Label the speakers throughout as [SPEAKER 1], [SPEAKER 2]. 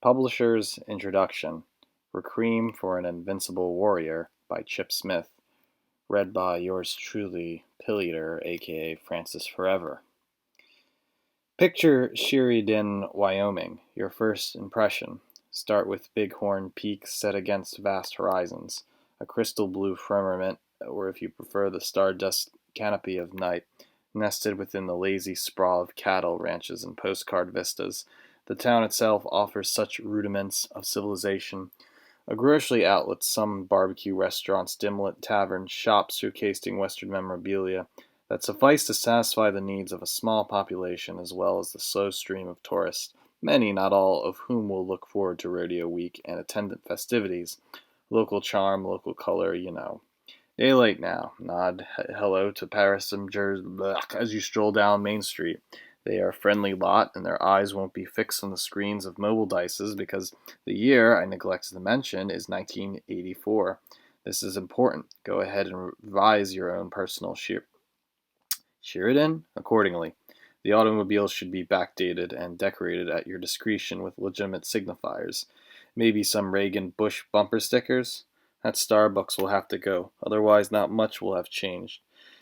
[SPEAKER 1] Publisher's Introduction. Requiem for an Invincible Warrior by Chip Smith. Read by yours truly, Pilleater, aka Francis Forever. Picture Sheridan, Wyoming. Your first impression. Start with Bighorn Peak set against vast horizons. A crystal blue firmament, or if you prefer the stardust canopy of night, nested within the lazy sprawl of cattle ranches and postcard vistas. The town itself offers such rudiments of civilization. A grocery outlet, some barbecue restaurants, dim-lit taverns, shops showcasing Western memorabilia that suffice to satisfy the needs of a small population as well as the slow stream of tourists, many, not all, of whom will look forward to rodeo week and attendant festivities. Local charm, local color, you know. Daylight now. Nod hello to passengers as you stroll down Main Street. They are a friendly lot, and their eyes won't be fixed on the screens of mobile dices because the year, I neglected to mention, is 1984. This is important. Go ahead and revise your own personal Sheridan accordingly. The automobiles should be backdated and decorated at your discretion with legitimate signifiers. Maybe some Reagan Bush bumper stickers? That Starbucks will have to go, otherwise not much will have changed.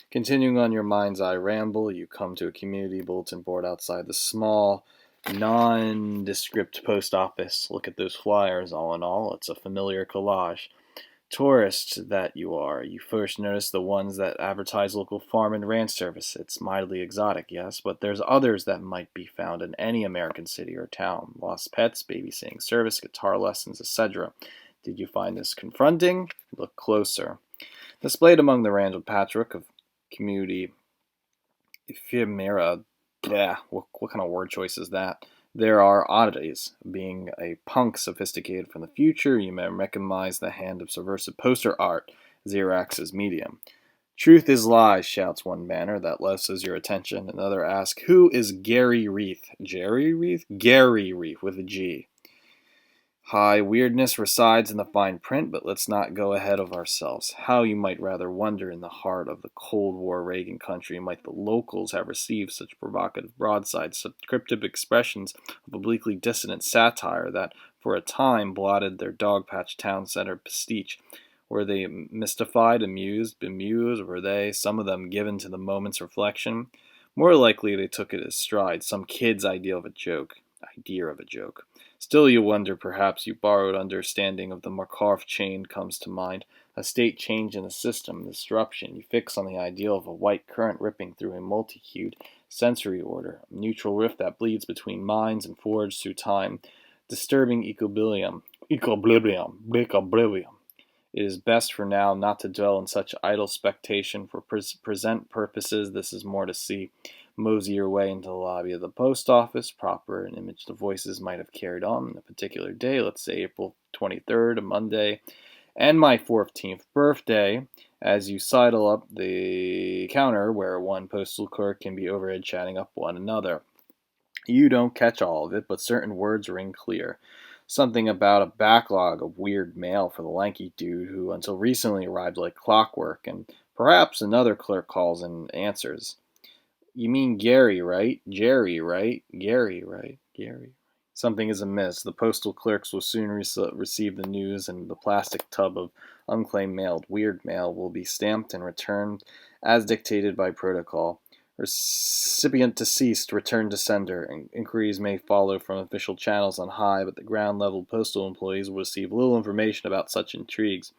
[SPEAKER 1] Continuing on your mind's eye ramble, you come to a community bulletin board outside the small, nondescript post office. Look at those flyers, all in all, it's a familiar collage. Tourist that you are, you first notice the ones that advertise local farm and ranch service. It's mildly exotic, yes, but there's others that might be found in any American city or town. Lost pets, babysitting service, guitar lessons, etc. Did you find this confronting? Look closer. Displayed among the random patchwork of community ephemera, what kind of word choice is that? There are oddities. Being a punk sophisticated from the future, you may recognize the hand of subversive poster art, Xerox's medium. Truth is lies, shouts one banner that lessens your attention. Another asks, who is Gerry Reith? Gerry Reith? Gerry Reith with a G. High weirdness resides in the fine print, but let's not go ahead of ourselves. How, you might rather wonder, in the heart of the Cold War Reagan country might the locals have received such provocative broadsides, such cryptic expressions of obliquely dissonant satire that for a time blotted their dog-patch town center pastiche. Were they mystified, amused, bemused? Were they, some of them, given to the moment's reflection? More likely they took it as stride, some kid's idea of a joke. Still, you wonder, perhaps your borrowed understanding of the Markov chain comes to mind. A state change in the system, disruption. You fix on the ideal of a white current ripping through a multi-hued sensory order, a neutral rift that bleeds between minds and forged through time. Disturbing equilibrium. It is best for now not to dwell in such idle spectation. For present purposes, this is more to see. Mosey your way into the lobby of the post office, proper an image the voices might have carried on a particular day, let's say April 23rd, a Monday, and my 14th birthday, as you sidle up the counter where one postal clerk can be overhead chatting up one another. You don't catch all of it, but certain words ring clear. Something about a backlog of weird mail for the lanky dude who until recently arrived like clockwork, and perhaps another clerk calls and answers. You mean Gary, right? Jerry, right? Gary, right? Gary. Something is amiss. The postal clerks will soon receive the news, and the plastic tub of unclaimed mail, weird mail, will be stamped and returned as dictated by protocol. Recipient deceased, return to sender. Inquiries may follow from official channels on high, but the ground-level postal employees will receive little information about such intrigues.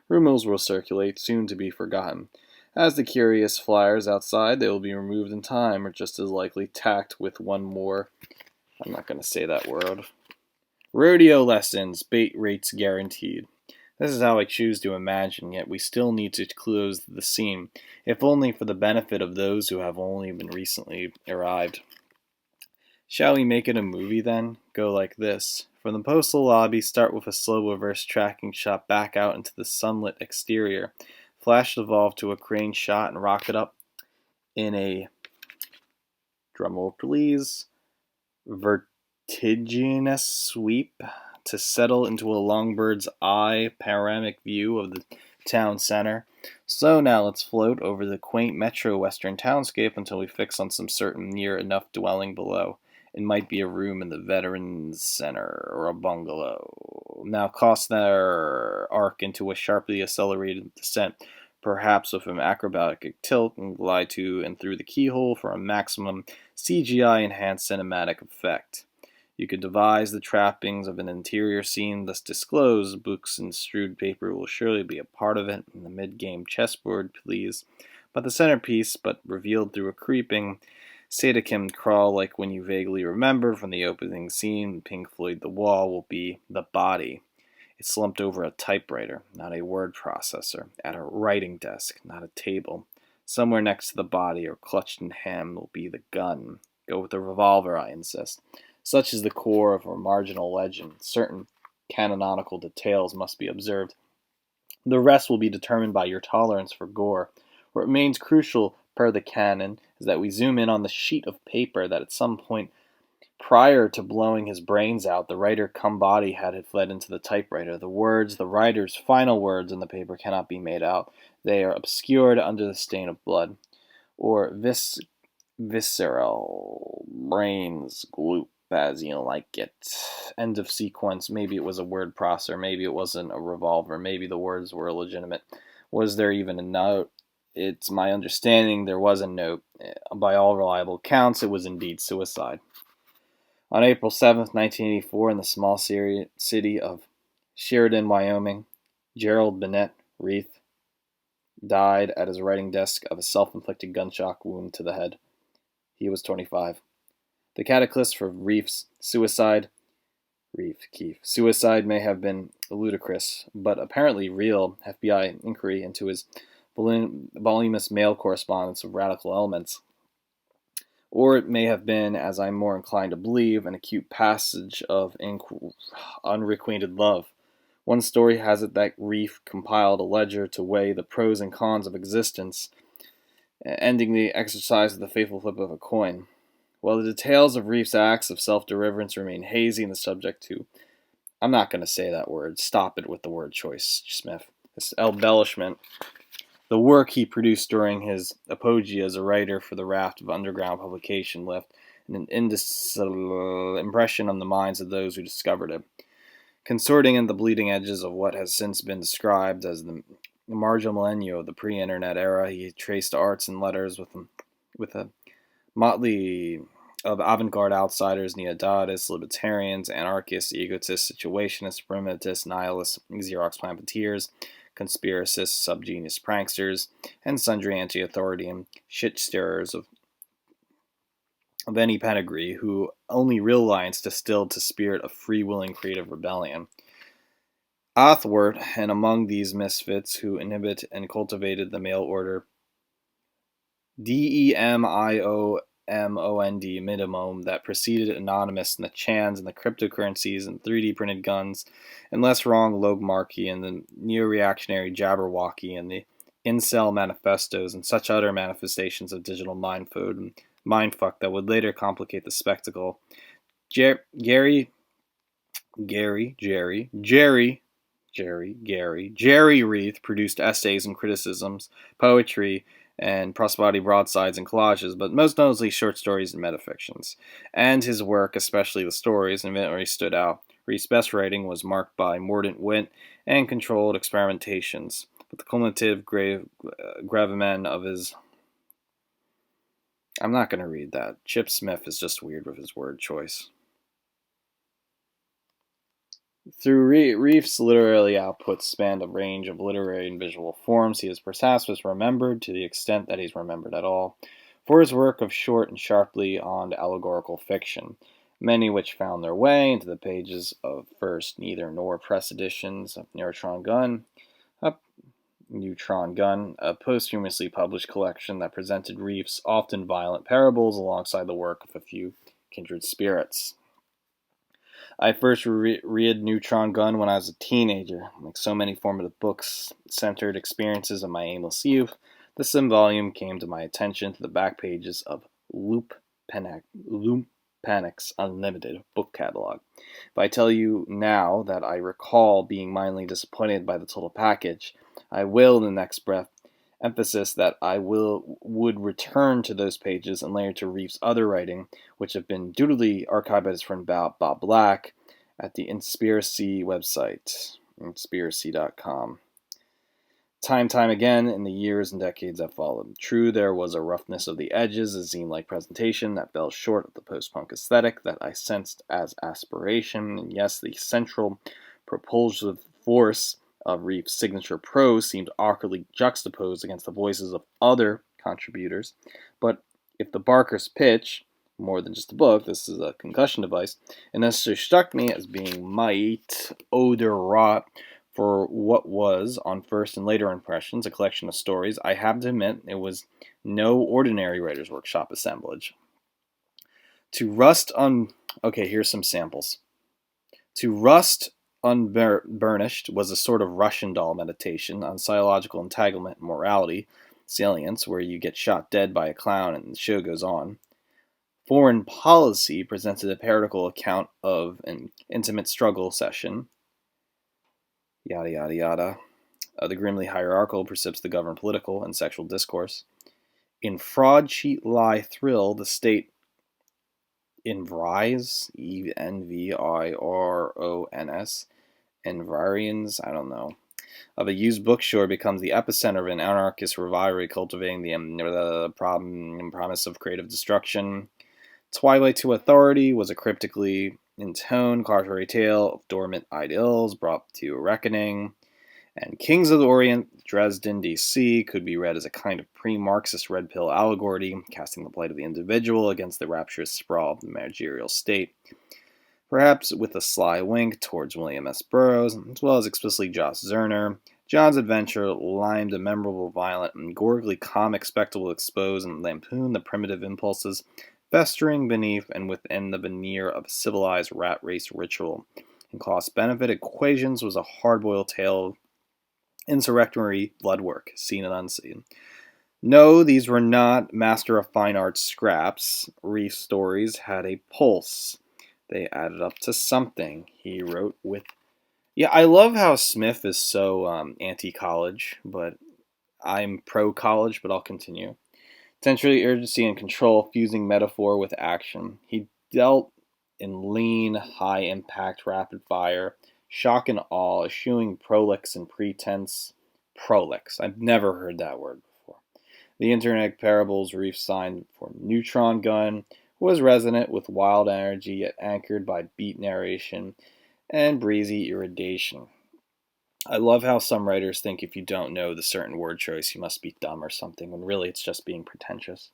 [SPEAKER 1] Rumors will circulate, soon to be forgotten. As the curious flyers outside, they will be removed in time, or just as likely tacked with one more. I'm not going to say that word. Rodeo lessons, bait rates guaranteed. This is how I choose to imagine, yet we still need to close the scene, if only for the benefit of those who have only been recently arrived. Shall we make it a movie then? Go like this. From the postal lobby, start with a slow reverse tracking shot back out into the sunlit exterior. Flash evolve to a crane shot and rocket up in a, drumroll please, vertiginous sweep to settle into a longbird's eye panoramic view of the town center. So now let's float over the quaint metro western townscape until we fix on some certain near enough dwelling below. It might be a room in the Veterans Center or a bungalow. Now cross their arc into a sharply accelerated descent, perhaps with an acrobatic tilt, and glide to and through the keyhole for a maximum CGI enhanced cinematic effect. You could devise the trappings of an interior scene thus disclosed. Books and strewed paper will surely be a part of it, and the mid-game chessboard, please. But the centerpiece, but revealed through a creeping Sadeckim crawl like when you vaguely remember from the opening scene, Pink Floyd The Wall, will be the body. It's slumped over a typewriter, not a word processor, at a writing desk, not a table. Somewhere next to the body or clutched in hand will be the gun. Go with the revolver, I insist. Such is the core of a marginal legend. Certain canonical details must be observed. The rest will be determined by your tolerance for gore. What remains crucial, per the canon, is that we zoom in on the sheet of paper that at some point prior to blowing his brains out, the writer cum body had fled into the typewriter. The words, the writer's final words in the paper cannot be made out. They are obscured under the stain of blood. Or visceral, brains, gloop, as you like it. End of sequence. Maybe it was a word processor. Maybe it wasn't a revolver. Maybe the words were illegitimate. Was there even a note? It's my understanding there was a note. By all reliable accounts, it was indeed suicide. On April 7th, 1984, in the small city of Sheridan, Wyoming, Gerald Bennett Reith died at his writing desk of a self-inflicted gunshot wound to the head. He was 25. The catalyst for Reith's suicide may have been ludicrous, but apparently real. FBI inquiry into his voluminous mail correspondence of radical elements. Or it may have been, as I'm more inclined to believe, an acute passage of unrequited love. One story has it that Reith compiled a ledger to weigh the pros and cons of existence, ending the exercise with the faithful flip of a coin. While the details of Reith's acts of self-deliverance remain hazy and the subject to... I'm not going to say that word. Stop it with the word choice, Smith. This embellishment. The work he produced during his apogee as a writer for the raft of underground publication left an indelible impression on the minds of those who discovered it. Consorting at the bleeding edges of what has since been described as the marginal millennium of the pre-internet era, he traced arts and letters with a motley of avant-garde outsiders, neo-Dadists, libertarians, anarchists, egotists, situationists, primitists, nihilists, Xerox pamphleteers, conspiracists, subgenius pranksters, and sundry anti-authority and shit-stirrers of any pedigree who only real alliance distilled to spirit of free-willing creative rebellion. Athwart, and among these misfits who inhabit and cultivated the mail order, DEMIOMOND minimum that preceded Anonymous and the Chans and the cryptocurrencies and 3D printed guns, and less wrong Logmarchy and the neo-reactionary Jabberwocky and the incel manifestos and such other manifestations of digital mindfuck that would later complicate the spectacle. Gerry Reith produced essays and criticisms, poetry, and prosperity broadsides and collages, but most notably short stories and metafictions. And his work, especially the stories, evidently stood out. Reith's best writing was marked by mordant wit and controlled experimentations, but the cumulative gravamen of his... I'm not going to read that. Chip Smith is just weird with his word choice. Through Reith's literary output spanned a range of literary and visual forms, he is perhaps remembered to the extent that he's remembered at all, for his work of short and sharply on allegorical fiction, many which found their way into the pages of first neither nor press editions of Neutron Gun, a posthumously published collection that presented Reith's often violent parables alongside the work of a few kindred spirits. I first read Neutron Gun when I was a teenager. Like so many formative books-centered experiences of my aimless youth, this volume came to my attention through the back pages of Loop Panic's Unlimited book catalog. If I tell you now that I recall being mildly disappointed by the total package, I will, in the next breath, emphasis that I would return to those pages and later to Reith's other writing, which have been dutifully archived by his friend Bob Black at the Inspiracy website, inspiracy.com. Time again in the years and decades that followed. True, there was a roughness of the edges, a zine-like presentation that fell short of the post-punk aesthetic that I sensed as aspiration, and yes, the central propulsive force of Reith's signature prose seemed awkwardly juxtaposed against the voices of other contributors. But if the Barker's pitch, more than just a book, this is a concussion device, it necessarily struck me as being might overwrought for what was, on first and later impressions, a collection of stories. I have to admit, it was no ordinary writer's workshop assemblage. Okay, here's some samples. To rust unburnished was a sort of Russian doll meditation on psychological entanglement and morality, salience, where you get shot dead by a clown and the show goes on. Foreign Policy presented a parodical account of an intimate struggle session. Yada, yada, yada. The grimly hierarchical persists the governed political and sexual discourse. In Fraud, Cheat, Lie, Thrill, the state environs, Environs, environs, I don't know, of a used bookstore becomes the epicenter of an anarchist rivalry cultivating the promise of creative destruction. Twilight to Authority was a cryptically intoned cautionary tale of dormant ideals brought to a reckoning. And Kings of the Orient, Dresden, D.C. could be read as a kind of pre-Marxist red pill allegory, casting the plight of the individual against the rapturous sprawl of the managerial state. Perhaps with a sly wink towards William S. Burroughs, as well as explicitly Josh Zerner, John's adventure limed a memorable, violent, and gorgily comic spectacle to expose and lampoon the primitive impulses festering beneath and within the veneer of civilized rat race ritual. In cost-benefit equations was a hard-boiled tale of insurrectionary blood work, seen and unseen. No, these were not Master of Fine Arts scraps. Reith's stories had a pulse. They added up to something, he wrote with... Yeah, I love how Smith is so anti-college, but I'm pro-college, but I'll continue. Essentially, urgency and control, fusing metaphor with action. He dealt in lean, high-impact, rapid-fire, shock and awe, eschewing prolix and pretense. Prolix. I've never heard that word before. The internet parables Reith signed for Neutron gun was resonant with wild energy, yet anchored by beat narration and breezy irradiation. I love how some writers think if you don't know the certain word choice, you must be dumb or something, when really it's just being pretentious.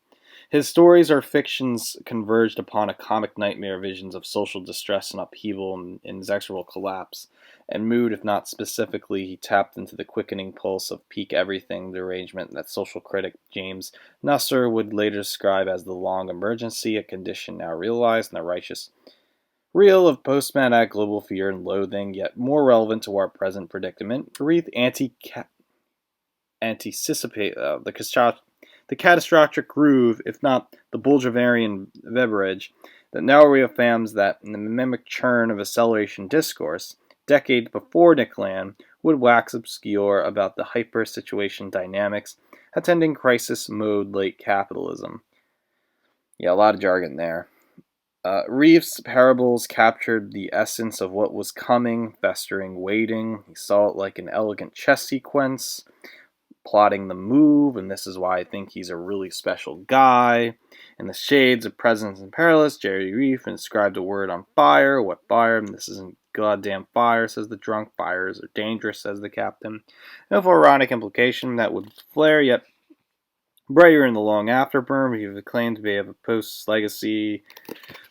[SPEAKER 1] His stories are fictions converged upon a comic nightmare visions of social distress and upheaval and inexorable collapse. And mood, if not specifically, he tapped into the quickening pulse of peak everything derangement that social critic James Nusser would later describe as the long emergency, a condition now realized in the righteous real of post-traumatic global fear and loathing, yet more relevant to our present predicament. Reith anticipate the catastrophic groove, if not the Bolgevarian beverage, that now reaffirms that in the mimic churn of acceleration discourse, decades before Nick Land, would wax obscure about the hyper-situation dynamics attending crisis mode late capitalism. Yeah, a lot of jargon there. Reith's parables captured the essence of what was coming, festering, waiting. He saw it like an elegant chess sequence, plotting the move, and this is why I think he's a really special guy. In the shades of Presence and Perilous, Gerry Reith inscribed a word on fire. What fire? This isn't goddamn fire, says the drunk. Fires are dangerous, says the captain. No ironic implication that would flare yet brighter in the long afterburn. He claimed to be of a post-legacy.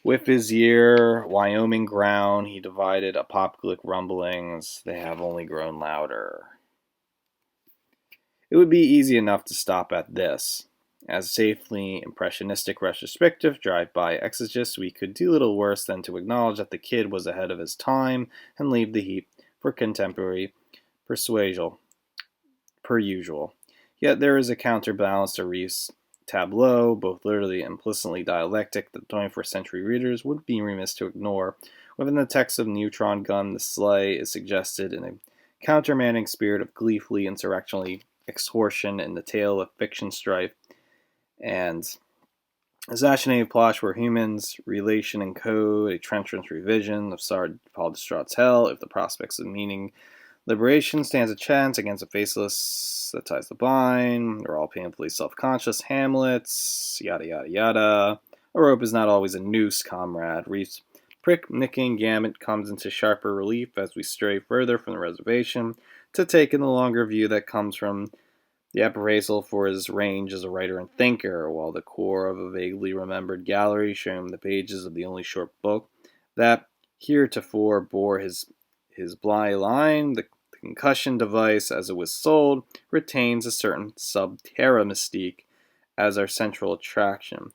[SPEAKER 1] With his year, Wyoming ground, he divided apocalyptic rumblings. They have only grown louder. It would be easy enough to stop at this. As safely impressionistic retrospective drive-by exegesis, we could do little worse than to acknowledge that the kid was ahead of his time and leave the heap for contemporary persuasion, per usual. Yet there is a counterbalance to Reith's tableau, both literally and implicitly dialectic, that 21st century readers would be remiss to ignore. Within the text of Neutron Gun, the sleigh is suggested in a countermanding spirit of gleefully insurrectionally extortion in the tale of fiction strife, and assassinated plots where humans, relation and code, a treacherous revision of Sard Paul Distraught's hell, if the prospects of meaning liberation stands a chance against a faceless that ties the blind. They're all painfully self-conscious Hamlets, yada yada yada. A rope is not always a noose, comrade. Reef's prick-nicking gamut comes into sharper relief as we stray further from the reservation to take in the longer view that comes from the appraisal for his range as a writer and thinker, while the core of a vaguely remembered gallery showing the pages of the only short book that heretofore bore his bly line, the concussion device as it was sold, retains a certain sub-terra mystique as our central attraction.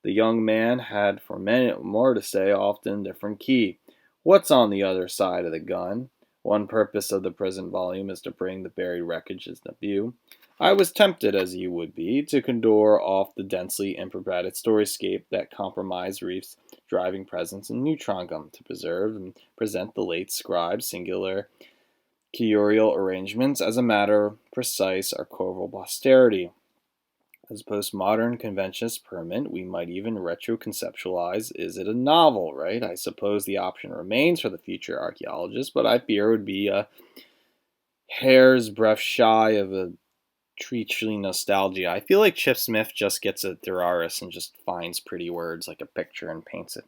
[SPEAKER 1] The young man had for many more to say, often different key. What's on the other side of the gun? One purpose of the present volume is to bring the buried wreckage into view. I was tempted, as you would be, to condor off the densely improbated storyscape that compromised Reith's driving presence in Neutron gum to preserve and present the late scribe's singular curial arrangements as a matter of precise archival posterity. As postmodern conventions permit, we might even retro-conceptualize, is it a novel, right? I suppose the option remains for the future archaeologist, but I fear it would be a hair's breadth shy of a treacly nostalgia. I feel like Chip Smith just gets a thesaurus and just finds pretty words like a picture and paints it.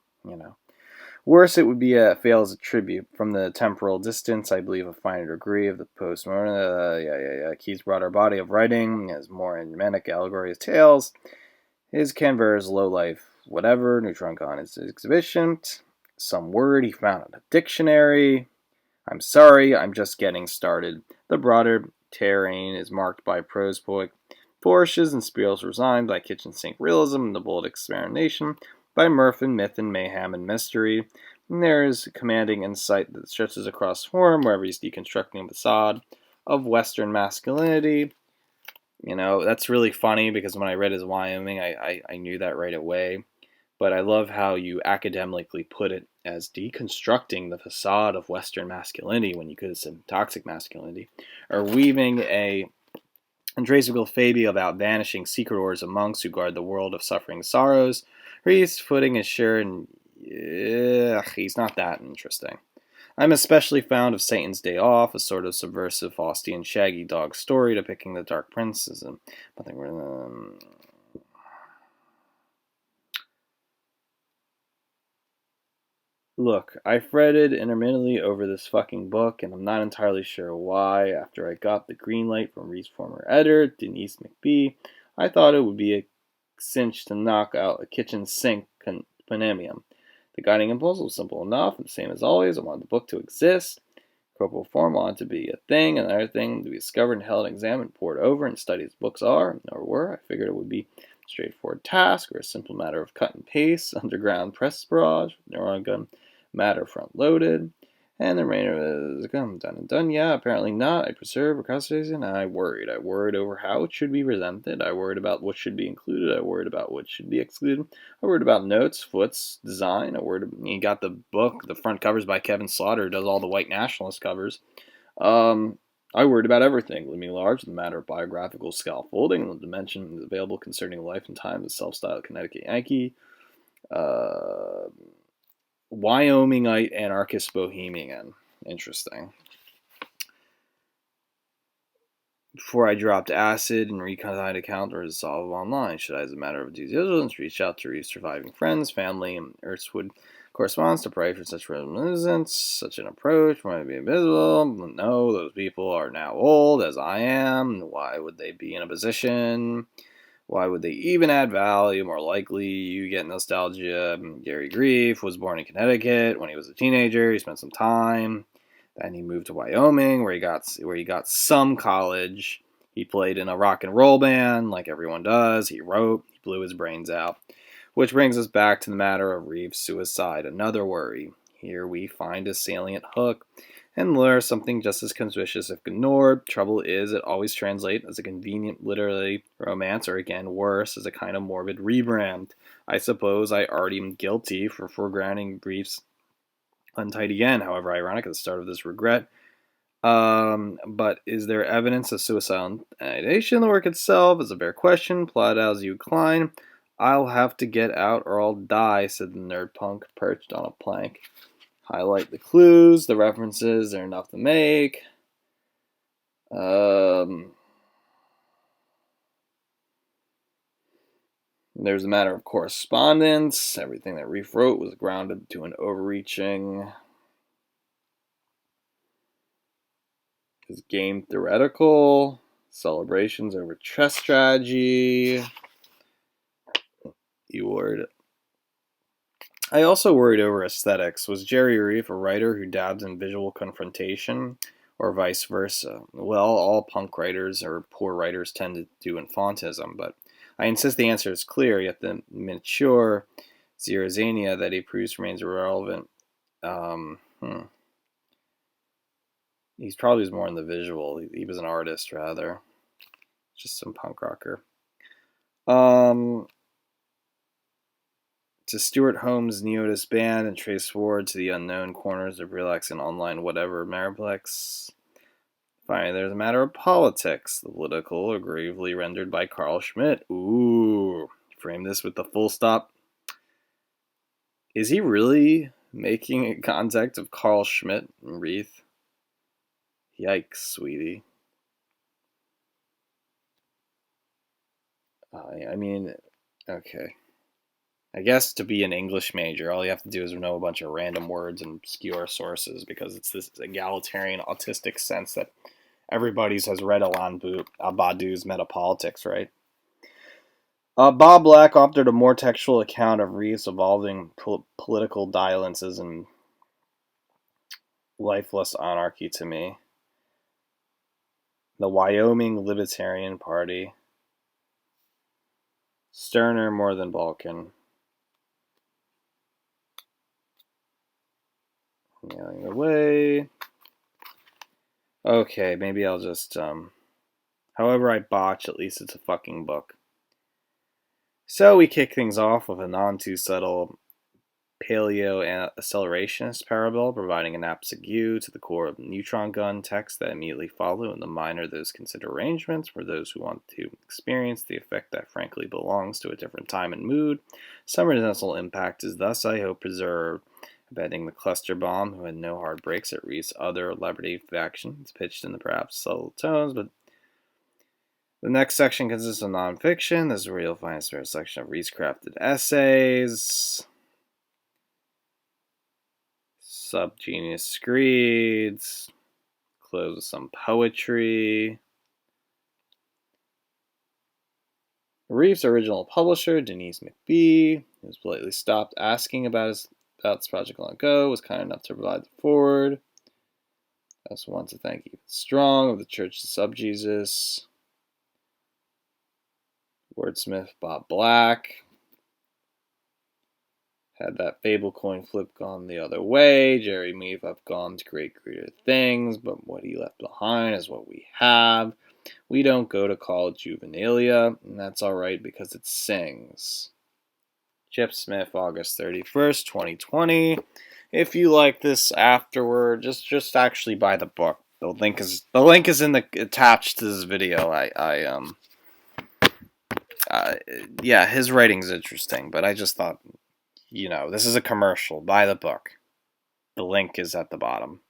[SPEAKER 1] Worse, it would be a fail as a tribute. From the temporal distance, I believe a finer degree of the postmodern, Key's broader body of writing, his more enigmatic allegories, tales, his canvas, low life, whatever, Neutron gone his exhibition, some word he found in a dictionary. I'm sorry, I'm just getting started. The broader terrain is marked by prose poetic flourishes and spirals resigned by kitchen sink realism and the bold experimentation by mirth and myth and mayhem and mystery. And there is commanding insight that stretches across form wherever he's deconstructing the facade of Western masculinity. That's really funny because when I read his Wyoming, I knew that right away. But I love how you academically put it as deconstructing the facade of Western masculinity when you could have said toxic masculinity, or weaving a untraceable fable about vanishing secret orders of monks who guard the world of suffering and sorrows. Reith's footing is sure, and he's not that interesting. I'm especially fond of Satan's Day Off, a sort of subversive Faustian shaggy dog story depicting the Dark Princes and Look, I fretted intermittently over this fucking book, and I'm not entirely sure why. After I got the green light from Reith's former editor, Denise McBee, I thought it would be a cinch to knock out a kitchen sink panemium. The guiding impulse was simple enough, and the same as always. I wanted the book to exist. Corporal form wanted to be a thing, and another thing to be discovered and held and examined, pored over, and studied as books are, or were. I figured it would be a straightforward task, or a simple matter of cut and paste, underground press barrage, neuron gun matter front loaded, and the remainder is done and done. Yeah, apparently not. I preserve procrastination. I worried. I worried over how it should be presented. I worried about what should be included. I worried about what should be excluded. I worried about notes, foots, design. You got the book, the front covers by Kevin Slaughter, who does all the white nationalist covers. I worried about everything, looming large, the matter of biographical scaffolding, and the dimension available concerning life and time of the self-styled Connecticut Yankee. Wyomingite anarchist bohemian. Interesting. Before I dropped acid and reconciled account or dissolve online, should I, as a matter of due diligence, reach out to Reith's surviving friends, family, and Earthswood correspondence to pray for such reminiscence? Such an approach might be invisible. No, those people are now old, as I am. Why would they be in a position? Why would they even add value? More likely, you get nostalgia. Gerry Reith was born in Connecticut when he was a teenager. He spent some time. Then he moved to Wyoming, where he got some college. He played in a rock and roll band, like everyone does. He wrote. He blew his brains out. Which brings us back to the matter of Reith's suicide. Another worry. Here we find a salient hook, and lure something just as conspicuous if ignored. Trouble is, it always translates as a convenient literary romance, or again, worse, as a kind of morbid rebrand. I suppose I already am guilty for foregrounding Reith's untidy again. However ironic at the start of this regret, But is there evidence of suicidal ideation? The work itself is a bare question. Plot out as you incline. I'll have to get out or I'll die, said the nerd punk, perched on a plank. Highlight the clues, the references, they're enough to make. There's a matter of correspondence. Everything that Reith wrote was grounded to an overreaching. His game theoretical. Celebrations over chess strategy. I also worried over aesthetics. Was Gerry Reith a writer who dabs in visual confrontation, or vice versa? Well, all punk writers or poor writers tend to do infantism, but I insist the answer is clear, yet the mature Zirozania that he produced remains irrelevant. He's probably more in the visual. He was an artist, rather. Just some punk rocker. To Stuart Holmes' Neotis band and trace forward to the unknown corners of relax and online whatever Mariplex. Finally, there's a matter of politics, the political or gravely rendered by Carl Schmitt. Ooh, frame this with the full stop. Is he really making a contact of Carl Schmitt and Reith? Yikes, sweetie. I mean, okay. I guess to be an English major, all you have to do is know a bunch of random words and obscure sources, because it's this egalitarian, autistic sense that everybody's has read Alain Badiou's Metapolitics, right? Bob Black offered a more textual account of Reith's evolving political dalliances and lifeless anarchy to me. The Wyoming Libertarian Party. Sterner more than Balkan. Nailing the way. Okay, maybe I'll just, however I botch, at least it's a fucking book. So we kick things off with a non-too-subtle paleo-accelerationist parable, providing an apsigue to the core of the Neutron gun text that immediately follow, and the minor those consider arrangements for those who want to experience the effect that frankly belongs to a different time and mood. Some residential impact is thus, I hope, preserved. Abetting the cluster bomb, who had no hard breaks at Reith's other celebrity factions, pitched in the perhaps subtle tones, but the next section consists of nonfiction. This is where you'll find a spare section of Reith's crafted essays, subgenius screeds, close with some poetry. Reith's original publisher, Denise McBee, who was politely stopped asking about this project long ago, was kind enough to provide the forward. I also want to thank Ethan Strong of the Church of Subjesus, wordsmith Bob Black. Had that fable coin flip gone the other way, Gerry Reith have gone to greater things, but what he left behind is what we have. We don't go to college juvenilia, and that's alright because it sings. Chip Smith, August 31st, 2020. If you like this afterward, just actually buy the book. The link is attached to this video. Yeah, his writing's interesting, but I just thought, this is a commercial. Buy the book. The link is at the bottom.